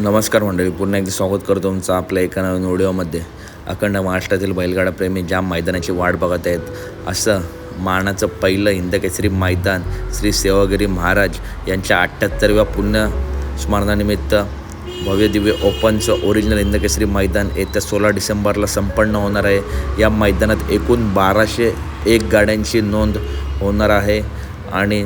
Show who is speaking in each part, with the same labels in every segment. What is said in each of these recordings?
Speaker 1: नमस्कार मंडळी, पुन्हा एकदा स्वागत करतो तुमचं आपल्या एका नवीन व्हिडिओमध्ये. अखंड महाराष्ट्रातील बैलगाडा प्रेमी ज्या मैदानाची वाट बघत आहेत, असं मानाचं पहिलं हिंदकेसरी मैदान श्री सेवागिरी महाराज यांच्या 78व्या पुण्यस्मरणानिमित्त भव्य दिव्य ओपनचं ओरिजिनल हिंदकेसरी मैदान येत्या 16 डिसेंबरला संपन्न होणार आहे. या मैदानात एकूण 1201 गाड्यांची नोंद होणार आहे आणि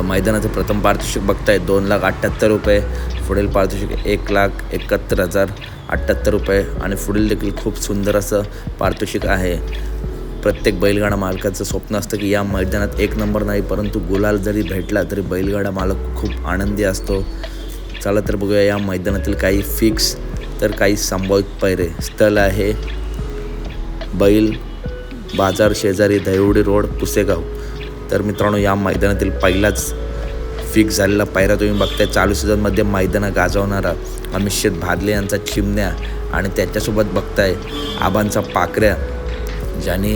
Speaker 1: मैदानाचं प्रथम पारितोषिक बघताय 2,78,000 रुपये, पुढील पारितोषिक 1,71,078 रुपये आणि पुढील देखील खूप सुंदर असं पारितोषिक आहे. प्रत्येक बैलगाडा मालकाचं स्वप्न असतं की या मैदानात एक नंबर नाही, परंतु गुलाल जरी भेटला तरी बैलगाडा मालक खूप आनंदी असतो. चला तर बघूया या मैदानातील काही फिक्स तर काही संभावित पैरे. स्थळ आहे बैल बाजार शेजारी दहिवडी रोड, पुसेगाव. तर मित्रांनो, या मैदानातील पहिलाच फिक्स झालेला पायरा तुम्ही बघताय. चालू सीझनमध्ये मैदानं गाजवणारा अमित भादले यांचा चिमण्या आणि त्याच्यासोबत बघताय आबांचा पाकऱ्या, ज्याने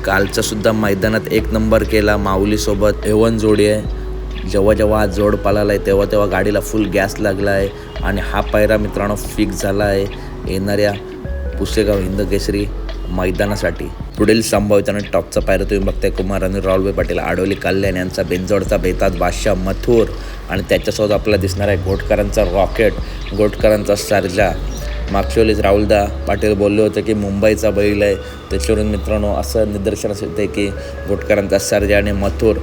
Speaker 1: कालचासुद्धा मैदानात एक नंबर केला. माऊलीसोबत एवन जोडी आहे. जेव्हा हा जोड पाळाला आहे तेव्हा गाडीला फुल गॅस लागला आहे आणि हा पायरा मित्रांनो फिक्स झाला आहे येणाऱ्या पुसेगाव हिंदकेसरी मैदानासाठी. पुढील संभावित आणि टॉपचा पायरा तुम्ही बघताय कुमार आणि राहुलभाई पाटील, आडवली कल्याण यांचा बेंजोडचा बेताज बादशाह मथुर आणि त्याच्यासोबत आपल्याला दिसणार आहे घोटकरांचा रॉकेट, घोटकरांचा सर्जा. मागच्या वेळेस राहुलदा पाटील बोलले होते की मुंबईचा बैल आहे, त्याच्यावरून मित्रांनो असं निदर्शनास येते की घोटकरांचा सर्जा आणि मथुर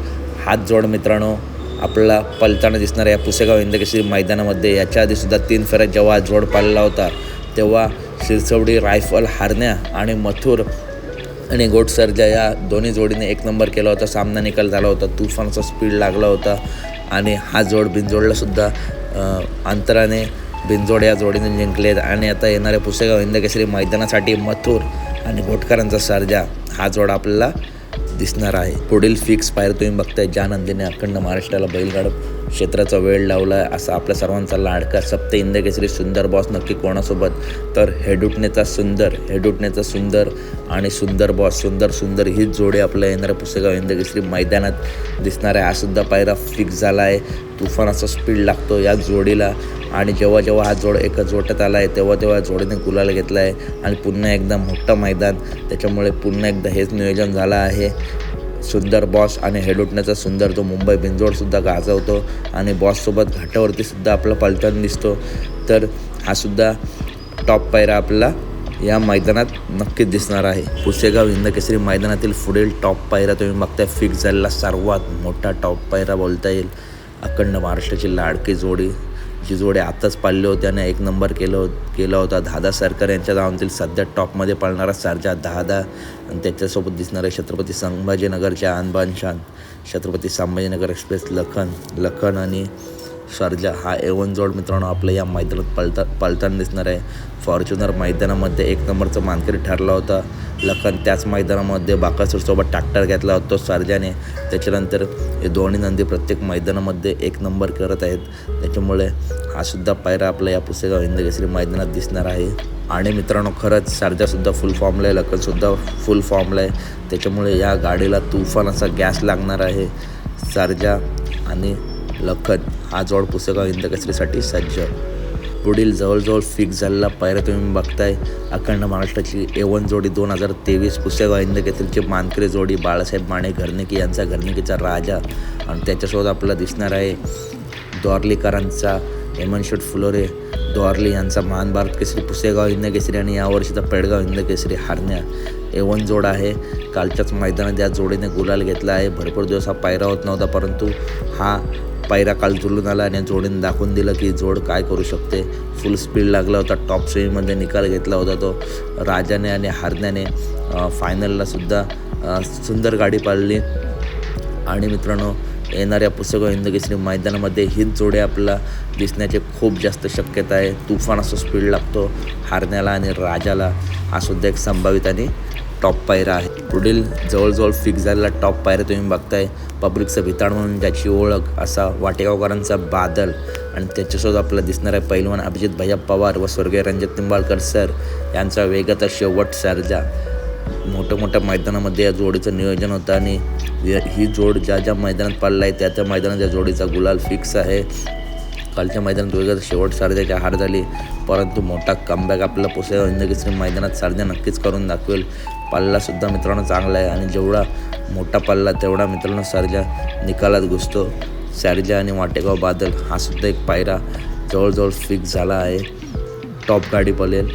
Speaker 1: हात जोड मित्रांनो आपल्याला पलताना दिसणार आहे या पुसेगाव हिंदकेसरी मैदानामध्ये. याच्या आधीसुद्धा 3 फेऱ्यात जेव्हा जोड पाळला होता तेव्हा शिरसवडी रायफल हारण्या आणि मथुर आणि गोट सर्जा या दोन्ही जोडीने एक नंबर केला होता. सामना निकाल झाला होता, तुफानचा स्पीड लागला होता आणि हा जोड बिनजोडलासुद्धा अंतराने बिनजोड या जोडीने जिंकले. आणि आता येणाऱ्या पुसेगाव हिंदकेसरी मैदानासाठी मथुर आणि घोटकरांचा सर्जा हा जोड आपल्याला दिसणार आहे. पुढील फिक्स पायर तुम्ही बघताय. ज्या नंदीने अखंड महाराष्ट्राला बैलगाडा क्षेत्राचा वेळ लावला आहे असा आपल्या सर्वांचा लाडका सप्त हिंदकेसरी सुंदर बॉस नक्की कोणासोबत, तर हेडुटनेचा सुंदर आणि सुंदर बॉस सुंदर हीच जोडी आपल्या येणाऱ्या पुसेगाव हिंदकेसरी मैदानात दिसणार आहे. हा सुद्धा पायरा फिक्स झाला आहे. तुफानाचा स्पीड लागतो या जोडीला आणि जेव्हा हा जोड एका जोटात आला आहे तेव्हा जोडीने गुलाल घेतला आहे आणि पुन्हा एकदा मोठं मैदान, त्याच्यामुळे पुन्हा एकदा हेच नियोजन झालं आहे. सुंदर बॉस आणि हेडुटण्याचा सुंदर जो मुंबई बिनजोडसुद्धा गाजवतो आणि बॉससोबत घाटावरतीसुद्धा आपला पलटण दिसतो. तर हा सुद्धा टॉप पायरा आपल्याला या मैदानात नक्कीच दिसणार आहे. पुसेगाव हिंदकेसरी मैदानातील पुढील टॉप पायरा तुम्ही बघताय. फिक्स झालेला सर्वात मोठा टॉप पायरा बोलता येईल. अखंड महाराष्ट्राची लाडकी जोडी, जी जोडी आताच पाळली होती आणि एक नंबर केला होता. दादा सरकार यांच्या नावातील सध्या टॉपमध्ये पाळणारा सर्जा दादा आणि त्याच्यासोबत दिसणारे छत्रपती संभाजीनगरच्या अनबान शान, छत्रपती संभाजीनगर एक्सप्रेस लखन आणि सर्जा हा एवन जोड मित्रांनो आपल्या या मैदानात पळताना दिसणार आहे. फॉर्च्युनर मैदानामध्ये एक नंबरचा मानकरी ठरला होता लखन. त्याच मैदानामध्ये बाकासूरसोबत ट्रॅक्टर घेतला होता सर्जाने. त्याच्यानंतर हे दोन्ही नंदी प्रत्येक मैदानामध्ये एक नंबर करत आहेत. त्याच्यामुळे हा सुद्धा पायरा आपल्या या पुसेगाव हिंदकेसरी मैदानात दिसणार आहे. आणि मित्रांनो खरंच सर्जासुद्धा फुल फॉर्मला आहे, लखनसुद्धा फुल फॉर्मला आहे. त्याच्यामुळे या गाडीला तुफान असा गॅस लागणार आहे. सर्जा आणि लखन हा जोड पुसेगाव हिंदकेसरीसाठी सज्ज. पुढील जवळजवळ फिक्स झालेला पायरा तुम्ही बघताय. अखंड महाराष्ट्राची एवन जोडी 2023 पुसेगाव हिंदकेसरीची मानकरी जोडी बाळासाहेब माने घरनिकी यांचा घरनिकीचा राजा आणि त्याच्यासोबत आपल्याला दिसणार आहे द्वारलीकरांचा हेमनशेठ फुलोरे द्वारली यांचा महान भारत केसरी पुसेगाव हिंदकेसरी आणि यावर्षीचा पेडगाव हिंदकेसरी हारण्या एवन जोड आहे. कालच्याच मैदानात या जोडीने गुलाल घेतला आहे. भरपूर दिवस हा पायरा होत नव्हता, परंतु हा पायरा काल जुळून आला आणि जोडीने दाखवून दिलं की जोड काय करू शकते. फुल स्पीड लागला होता. टॉप सेमीमध्ये निकाल घेतला होता तो राजाने आणि हारण्याने. फायनललासुद्धा सुंदर गाडी पाळली आणि मित्रांनो येणाऱ्या पुसेगाव हिंदकेसरी मैदानामध्ये हीच जोडी आपल्याला दिसण्याची खूप जास्त शक्यता आहे. तुफान असं स्पीड लागतो हारण्याला आणि राजाला. हा सुद्धा एक संभावित आणि टॉप पायरा आहे. पुढील जवळजवळ फिक्स झालेला टॉप पायरा तुम्ही बघताय. पब्लिकचं भिताड म्हणून ज्याची ओळख असा वाटेगावकरांचा बादल आणि त्याच्यासोबत आपल्याला दिसणार आहे पैलवान अभिजित भैया पवार व स्वर्गीय रणजित निंबाळकर सर यांचा वेगाचा शेवट सर्जा. मोठ्या मैदानामध्ये या जोडीचं नियोजन होतं आणि ही जोड ज्या मैदानात पडला आहे त्या मैदानात या जोडीचा गुलाल फिक्स आहे. कालच्या मैदानात वेगळं शेवट सर्जाची हार झाली, परंतु मोठा कमबॅक आपला पुसेगाव हिंदकेसरी मैदानात सर्जा नक्कीच करून दाखवेल. पल्लासुद्धा मित्रांनो चांगला आहे आणि जेवढा मोठा पल्ला तेवढा मित्रांनो सर्जा निकालात घुसतो. सर्जा आणि वाटेगाव बादल हा सुद्धा एक पायरा जवळजवळ फिक्स झाला आहे. टॉप गाडी पळेल,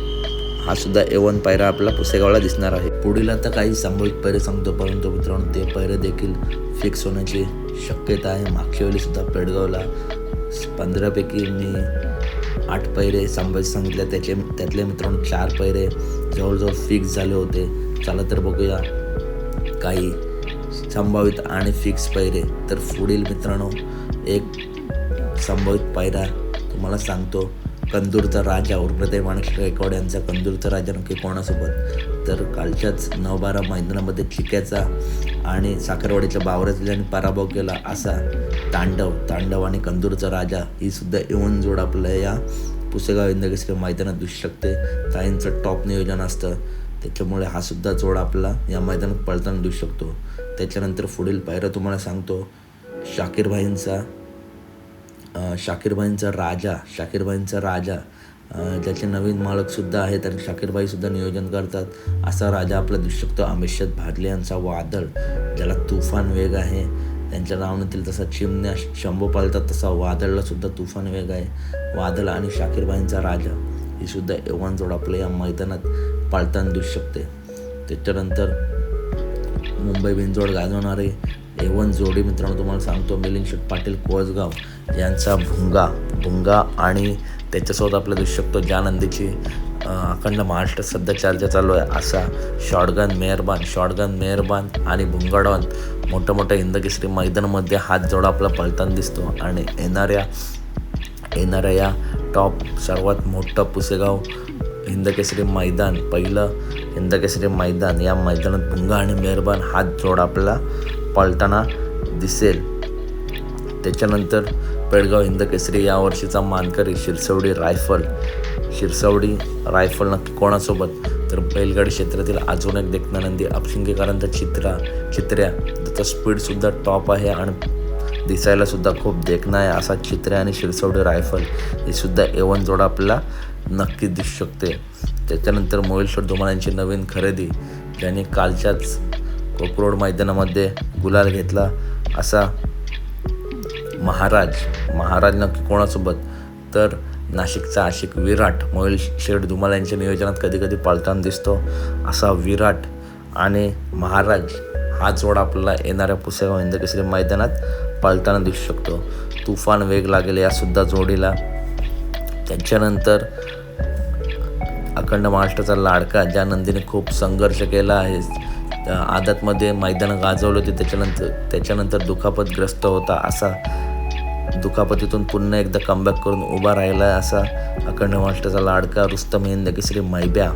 Speaker 1: हा सुद्धा A1 पायरा आपला पुसेगावला दिसणार आहे. पुढील आता काही संभावित पैरे सांगतो, परंतु मित्रांनो ते पैरे देखील फिक्स होण्याची शक्यता आहे. मागच्या वेळी सुद्धा पेडगावला 15पैकी मी 8 पैरे संभावित सांगितले, त्यातले मित्रांनो 4 पैरे जवळजवळ फिक्स झाले होते. चला तर बघूया काही संभावित आणि फिक्स पैरे. तर पुढील मित्रांनो एक संभावित पायरा तुम्हाला सांगतो, कंदूरचा राजा उर्फदेव माणिक गायकवाड यांचा कंदूरचा राजा नक्की कोणासोबत. तर कालच्याच 9-12 मैदानामध्ये चिक्याचा आणि साखरवाडीच्या बावऱ्यातल्या पराभव केला असा तांडव आणि कंदूरचा राजा ही सुद्धा A1 जोड आपल्या या पुसेगाव हिंदकेसरी मैदानात दिसू शकते. ताईंचं टॉप नियोजन असतं, त्याच्यामुळे हा सुद्धा जोड आपला या मैदानात पळताना दिसू शकतो. त्याच्यानंतर पुढील पायरा तुम्हाला सांगतो, शाकीरभाईंचा राजा ज्याचे नवीन मालकसुद्धा आहेत आणि शाकीरभाईसुद्धा नियोजन करतात असा राजा आपला दिसू शकतो. अमित भाडले यांचा वादळ, ज्याला तुफान वेग आहे, त्यांच्या नावातील तसा चिमण्या शंभू पाळतात तसा वादळला सुद्धा तुफान वेग आहे. वादळ आणि शाकीरभाईंचा राजा ही सुद्धा A1 जोड आपल्या या मैदानात पाळताना दिसू शकते. त्याच्यानंतर मुंबई बिनजोड गाजवणारे A1 जोडी मित्रांनो तुम्हाला सांगतो, मिलिंद शेठ पाटील कोळसगाव यांचा भुंगा आणि त्याच्यासोबत आपला दिसू शकतो ज्या नंदीची अखंड महाराष्ट्रात सध्या चर्चा चालू आहे असा शॉटगन मेहरबान आणि भुंगाडॉन मोठ्या हिंदकेसरी मैदानामध्ये हात जोडा आपला पळताना दिसतो. आणि येणाऱ्या या टॉप सर्वात मोठं पुसेगाव हिंदकेसरी मैदान, पहिलं हिंदकेसरी मैदान, या मैदानात भुंगा आणि मेहरबान हात जोड आपला पळताना दिसेल. त्याच्यानंतर पेडगाव हिंदकेसरी यावर्षीचा मानकरी शिरसवडी रायफल नक्की कोणासोबत. तर बैलगाडी क्षेत्रातील अजून एक देखना नंदी अपशिंगेकरांचा चित्र्या, त्याचा स्पीडसुद्धा टॉप आहे आणि दिसायला सुद्धा खूप देखणा आहे असा चित्र्या आणि शिरसवडी रायफल ही सुद्धा A1 जोडा आपल्याला नक्की दिसू शकते. त्याच्यानंतर मोहिल धुमाळ यांची नवीन खरेदी, ज्यांनी कालच्याच कोकरोड मैदानामध्ये गुलाल घेतला असा महाराज नक्की कोणासोबत. तर नाशिकचा आशिक विराट मोहिल शेठ धुमाळ यांच्या नियोजनात कधी पाळताना दिसतो असा विराट आणि महाराज हा जोडा आपल्याला येणाऱ्या पुसेगाव हिंदकेसरी मैदानात पाळताना दिसू शकतो. तुफान वेग लागेल या सुद्धा जोडीला. त्याच्यानंतर अखंड महाराष्ट्राचा लाडका, ज्या नंदीने खूप संघर्ष केला आहे, आदतमध्ये मैदानं गाजवले होते, त्याच्यानंतर दुखापतग्रस्त होता, असा दुखापतीतून पुन्हा एकदा कमबॅक करून उभा राहिला असा अखंड महाराष्ट्राचा लाडका रुस्तम हिंदकेसरी मैब्या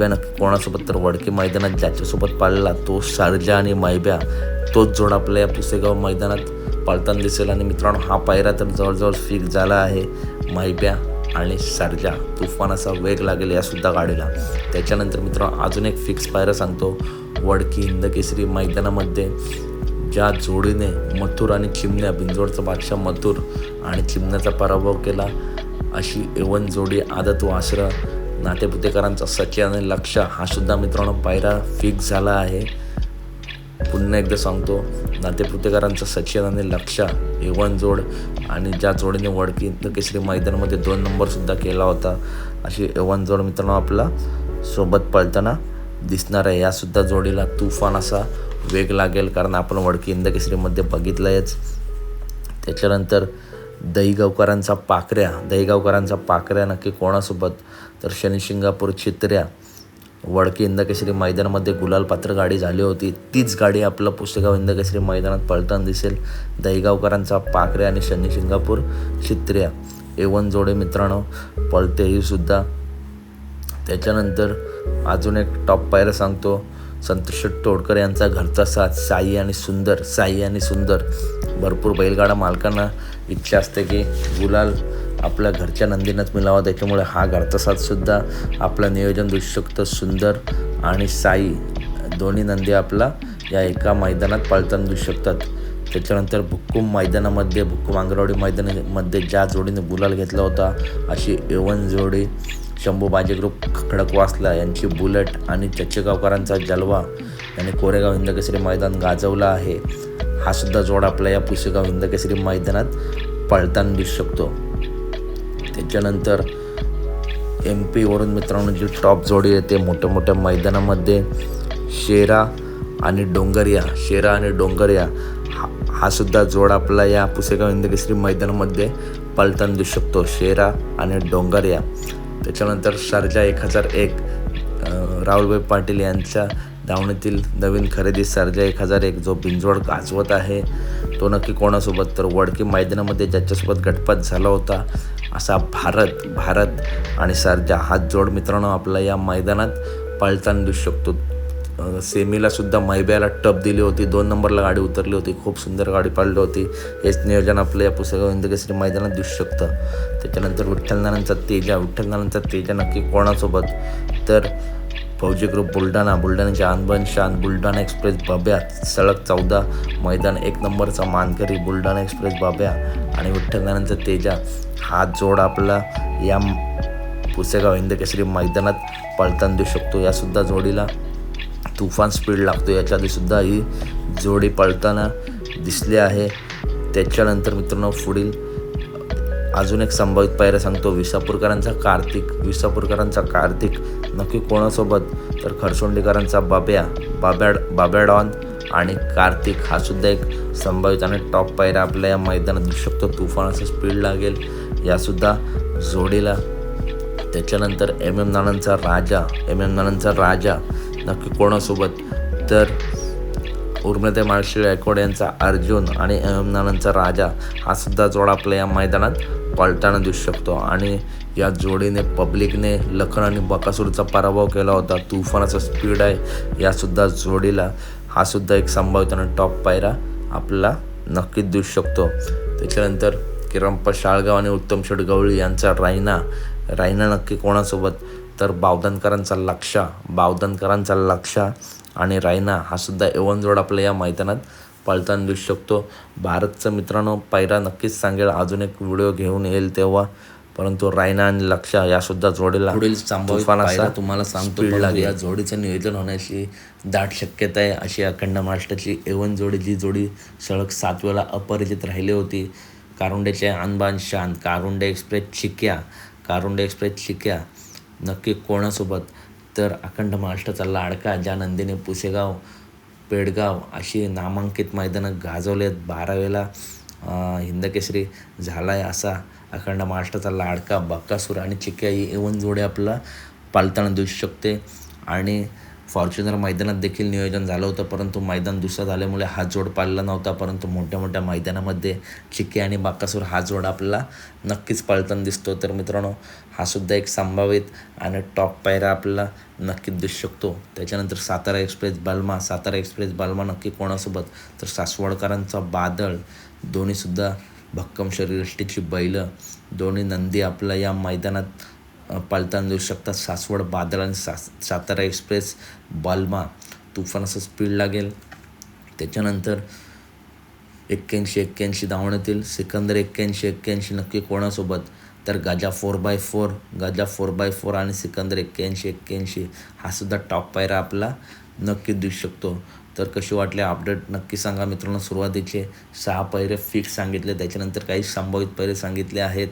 Speaker 1: नक्की कोणासोबत. तर वडकी मैदानात ज्याच्यासोबत पाळला तो सर्जा आणि मैब्या, तोच जोड आपल्या या पुसेगाव मैदानात पाळताना दिसेल. आणि मित्रांनो हा पायरा तर जवळजवळ फिक्स झाला आहे. मैब्या आणि सर्जा, तुफान असा वेग लागेल या सुद्धा गाडीला. त्याच्यानंतर मित्रांनो अजून एक फिक्स पायरा सांगतो, वडकी हिंदकेसरी मैदानामध्ये ज्या जोडीने मथुर आणि चिमण्या, बिंजोडचा बादशाह मथुर आणि चिमण्याचा पराभव केला अशी A1 जोडी आदत वासरं, नातेपुतेकरांचा सचिन आणि लक्ष हा सुद्धा मित्रांनो पायरा फिक्स झाला आहे. पुन्हा एकदा सांगतो, नातेपुतेकरांचा सचिन आणि लक्ष A1 जोड आणि ज्या जोडीने वडकी हिंदकेसरी मैदानामध्ये 2 नंबरसुद्धा केला होता अशी A1 जोड मित्रांनो आपला सोबत पळताना दिसणार आहे. यासुद्धा जोडीला तुफान असा वेग लागेल, कारण आपण वडकी हिंदकेसरीमध्ये बघितलं आहेच. त्याच्यानंतर दहीगावकरांचा पाकऱ्या नक्की कोणासोबत. तर शनिशिंगापूर चित्र्या, वडकी हिंदकेसरी मैदानामध्ये गुलालपात्र गाडी झाली होती, तीच गाडी आपलं पुसेगाव हिंदकेसरी मैदानात पळताना दिसेल. दहीगावकरांचा पाकऱ्या आणि शनिशिंगापूर चित्र्या A1 जोडे मित्रांनो पळते ही सुद्धा. त्याच्यानंतर अजून एक टॉप पायरा सांगतो, संतोष तोडकर यांचा घरचा साथ, साई आणि सुंदर. भरपूर बैलगाडा मालकांना इच्छा असते की गुलाल आपल्या घरच्या नंदीनंच मिळावा, त्याच्यामुळे हा घरचा साथसुद्धा आपलं नियोजन दिसू शकतं. सुंदर आणि साई दोन्ही नंदी आपला या एका मैदानात पळताना दिसू शकतात. त्याच्यानंतर भुक्कुम आंगरवाडी मैदानामध्ये ज्या जोडीने गुलाल घेतला होता अशी A1 जोडी शंभू बाजी ग्रुप खडकवासला यांची बुलेट आणि चच्चेगावकरांचा जलवा यांनी कोरेगाव हिंदकेसरी मैदान गाजवलं आहे. हा सुद्धा जोड आपला या पुसेगाव हिंदकेसरी मैदानात पळताना दिसू शकतो. त्याच्यानंतर MP वरून मित्रांनो जी टॉप जोडी येते मोठ्या मैदानामध्ये शेरा आणि डोंगरिया हा सुद्धा जोड आपला या पुसेगाव हिंदकेसरी मैदानामध्ये पळताना दिसू शकतो. शेरा आणि डोंगरिया. त्याच्यानंतर सर्जा 1001 राहुलभाई पाटील यांच्या धावणीतील नवीन खरेदी सर्जा 1001 जो बिंजोड गाजवत आहे तो नक्की कोणासोबत, तर वडकी मैदानामध्ये ज्याच्यासोबत गटपात झाला होता असा भारत आणि सर्जा हा जोड मित्रांनो आपला या मैदानात पळताना दिसू शकतो. सेमीला सुद्धा मैब्याला टप दिली होती, 2 नंबरला गाडी उतरली होती, खूप सुंदर गाडी पळली होती. हेच नियोजन आपलं या पुसेगाव हिंदकेसरी मैदानात दिसू शकतं. त्याच्यानंतर विठ्ठलनानांचा तेजा नक्की कोणासोबत, तर फौजी ग्रुप बुलढाण्याचे अनबन शान, बुलढाणा एक्सप्रेस बाब्या सलग 14 मैदान 1 नंबरचा मानकरी बुलढाणा एक्सप्रेस बाब्या आणि विठ्ठलनानांचा तेजा हा जोड आपला या पुसेगाव हिंदकेसरी मैदानात पळताना दिसू शकतो. यासुद्धा जोडीला तुफान स्पीड लागतो. याच्या आधी सुद्धा ही जोडी पळताना दिसली आहे. त्याच्यानंतर मित्रांनो पुढील अजून एक संभावित पायऱ्या सांगतो. विसापूरकरांचा कार्तिक नक्की कोणासोबत, तर खरसोंडीकरांचा बाब्या डॉन आणि कार्तिक हा सुद्धा एक संभावित आणि टॉप पायऱ्या आपल्या या मैदानात दिसू शकतो. तुफान असं स्पीड लागेल यासुद्धा जोडीला. त्याच्यानंतर MM नानांचा राजा नक्की कोणासोबत, तर उर्मिलाताई माळशिळ गायकवाड यांचा अर्जुन आणि MM नानांचा राजा हा सुद्धा जोडा आपल्या या मैदानात पळताना दिसू शकतो. आणि या जोडीने पब्लिकने लखन आणि बकासूरचा पराभव केला होता. तुफानाचा स्पीड आहे यासुद्धा जोडीला. हा सुद्धा एक संभावित आणि टॉप पायरा आपल्याला नक्कीच दिसू शकतो. त्याच्यानंतर किरंप्पा शाळगाव आणि उत्तम शेठ गवळी यांचा रायना नक्की कोणासोबत, तर बावधनकरांचा लक्षा आणि रायना हा सुद्धा A1 जोड आपल्या या मैदानात पळताना दिसू शकतो. भारतचं मित्रांनो पायरा नक्कीच सांगेल, अजून एक व्हिडिओ घेऊन येईल तेव्हा, परंतु रायना आणि लक्षा यासुद्धा जोडीला
Speaker 2: पुढील पायरा तुम्हाला सांगतो.
Speaker 1: या जोडीचं नियोजन होण्याची दाट शक्यता आहे. अशी अखंड महाराष्ट्राची A1 जोडी, जी जोडी सलग 7 वेळा अपरिचित राहिली होती. कारुंडेचे अनबान शान, कारुंडे एक्सप्रेस चिक्या नक्की कोणासोबत, तर अखंड महाराष्ट्राचा लाडका ज्या नंदीने पुसेगाव, पेडगाव अशी नामांकित मैदानं गाजवलेत, 12 वेळा हिंदकेसरी झाला आहे असा अखंड महाराष्ट्राचा लाडका बकासूर आणि चिक्या ही A1 जोडी आपला पाळताना दिसू शकते. आणि फॉर्च्युनर मैदानात देखील नियोजन झालं होतं, परंतु मैदान दुसरं झाल्यामुळे हा जोड पाळला नव्हता. परंतु मोठ्या मैदानामध्ये चिक्की आणि बाकासूर हा जोड आपल्याला नक्कीच पाळताना दिसतो. तर मित्रांनो हा सुद्धा एक संभावित आणि टॉप पायरा आपल्याला नक्कीच दिसू शकतो. त्याच्यानंतर सातारा एक्सप्रेस बालमा नक्की कोणासोबत, तर सासवडकरांचा बादल, दोन्हीसुद्धा भक्कम शरीरयष्टीची बैलं, दोन्ही नंदी आपल्या या मैदानात पळताना देऊ शकतात. सासवड बादल आणि सातारा एक्सप्रेस बालमा तुफान असं स्पीड लागेल. त्याच्यानंतर 81 धावण्यातील सिकंदर 81 नक्की कोणासोबत, तर गाजा 4x4 आणि सिकंदर 81 हा सुद्धा टॉप पायरा आपला नक्की दिसू शकतो. तर कशी वाटले अपडेट नक्की सांगा मित्रांनो. सुरुवातीचे 6 पायरे फिक्स सांगितले, त्याच्यानंतर काही संभावित पायरे सांगितले आहेत.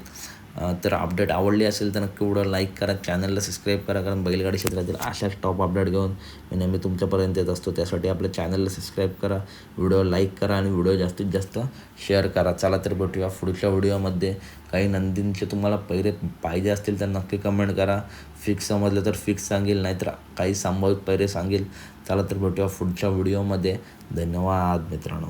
Speaker 1: तर अपडेट आवडली असेल तर नक्की व्हिडिओ लाईक करा, चॅनलला सबस्क्राईब करा, कारण बैलगाडी क्षेत्रातील अशाच टॉप अपडेट घेऊन मी नेहमी तुमच्यापर्यंत येत असतो. त्यासाठी आपल्या चॅनलला सबस्क्राईब करा, व्हिडिओ लाईक करा आणि व्हिडिओ जास्तीत जास्त शेअर करा. चला तर भेटूया पुढच्या व्हिडिओमध्ये. काही नंदींचे तुम्हाला पैरे पाहिजे असतील तर नक्की कमेंट करा. फिक्स समजलं तर फिक्स सांगेल, नाहीतर काही संभावित पैरे सांगेल. चला तर भेटूया पुढच्या व्हिडिओमध्ये. धन्यवाद मित्रांनो.